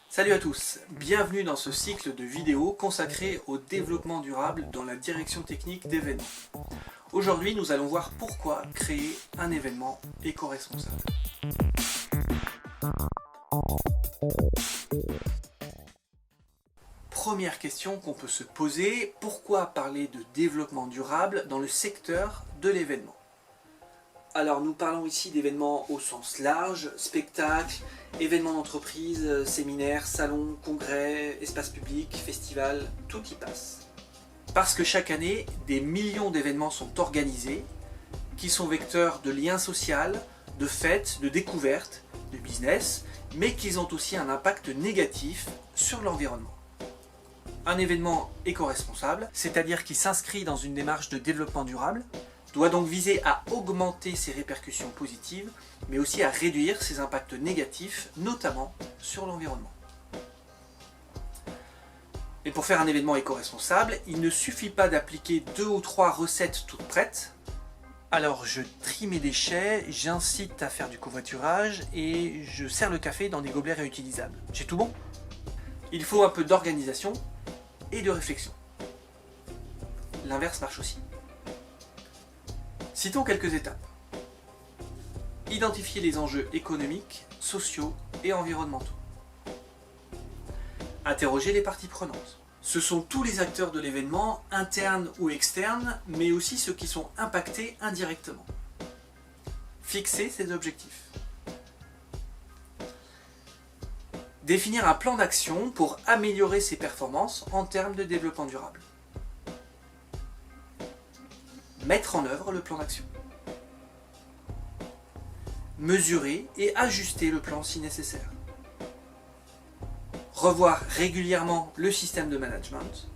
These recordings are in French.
Salut à tous, bienvenue dans ce cycle de vidéos consacré au développement durable dans la direction technique d'événements. Aujourd'hui, nous allons voir pourquoi créer un événement éco-responsable. Première question qu'on peut se poser, pourquoi parler de développement durable dans le secteur de l'événement? Alors nous parlons ici d'événements au sens large, spectacles, événements d'entreprise, séminaires, salons, congrès, espaces publics, festivals, tout y passe. Parce que chaque année, des millions d'événements sont organisés, qui sont vecteurs de liens sociaux, de fêtes, de découvertes, de business, mais qui ont aussi un impact négatif sur l'environnement. Un événement éco-responsable, c'est-à-dire qui s'inscrit dans une démarche de développement durable, doit donc viser à augmenter ses répercussions positives, mais aussi à réduire ses impacts négatifs, notamment sur l'environnement. Et pour faire un événement éco-responsable, il ne suffit pas d'appliquer 2 ou 3 recettes toutes prêtes. Alors je trie mes déchets, j'incite à faire du covoiturage et je sers le café dans des gobelets réutilisables. J'ai tout bon? Il faut un peu d'organisation et de réflexion. L'inverse marche aussi. Citons quelques étapes. Identifier les enjeux économiques, sociaux et environnementaux. Interroger les parties prenantes. Ce sont tous les acteurs de l'événement, internes ou externes, mais aussi ceux qui sont impactés indirectement. Fixer ses objectifs. Définir un plan d'action pour améliorer ses performances en termes de développement durable. Mettre en œuvre le plan d'action. Mesurer et ajuster le plan si nécessaire. Revoir régulièrement le système de management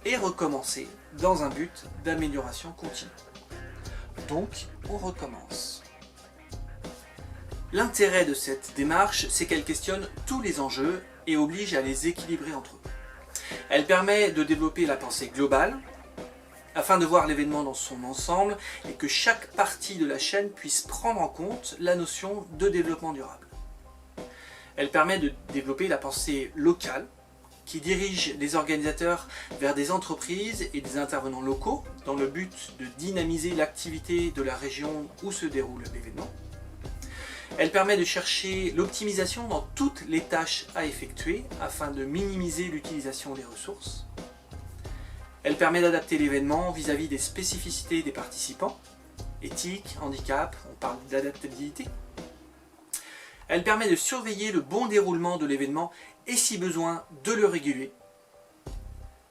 et recommencer dans un but d'amélioration continue. Donc, on recommence. L'intérêt de cette démarche, c'est qu'elle questionne tous les enjeux et oblige à les équilibrer entre eux. Elle permet de développer la pensée globale, afin de voir l'événement dans son ensemble et que chaque partie de la chaîne puisse prendre en compte la notion de développement durable. Elle permet de développer la pensée locale, qui dirige les organisateurs vers des entreprises et des intervenants locaux dans le but de dynamiser l'activité de la région où se déroule l'événement. Elle permet de chercher l'optimisation dans toutes les tâches à effectuer afin de minimiser l'utilisation des ressources. Elle permet d'adapter l'événement vis-à-vis des spécificités des participants, éthique, handicap, on parle d'adaptabilité. Elle permet de surveiller le bon déroulement de l'événement et si besoin de le réguler.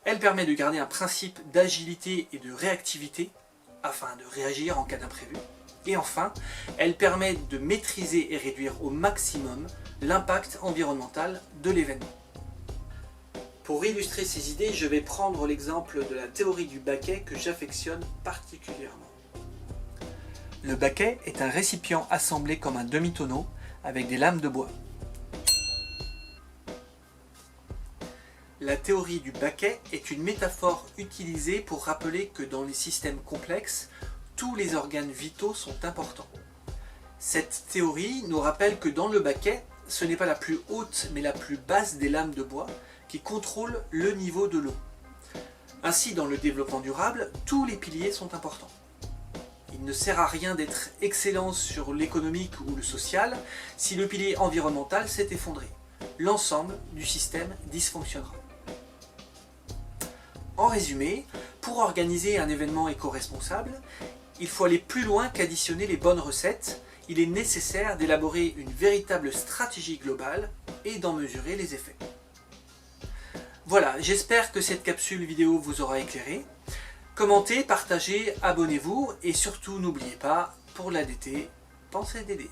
Elle permet de garder un principe d'agilité et de réactivité afin de réagir en cas d'imprévu. Et enfin, elle permet de maîtriser et réduire au maximum l'impact environnemental de l'événement. Pour illustrer ces idées, je vais prendre l'exemple de la théorie du baquet que j'affectionne particulièrement. Le baquet est un récipient assemblé comme un demi-tonneau avec des lames de bois. La théorie du baquet est une métaphore utilisée pour rappeler que dans les systèmes complexes, tous les organes vitaux sont importants. Cette théorie nous rappelle que dans le baquet, ce n'est pas la plus haute mais la plus basse des lames de bois qui contrôle le niveau de l'eau. Ainsi, dans le développement durable, tous les piliers sont importants. Il ne sert à rien d'être excellent sur l'économique ou le social si le pilier environnemental s'est effondré. L'ensemble du système dysfonctionnera. En résumé, pour organiser un événement éco-responsable, il faut aller plus loin qu'additionner les bonnes recettes. Il est nécessaire d'élaborer une véritable stratégie globale et d'en mesurer les effets. Voilà, j'espère que cette capsule vidéo vous aura éclairé. Commentez, partagez, abonnez-vous et surtout n'oubliez pas, pour l'ADT, pensez d'aider.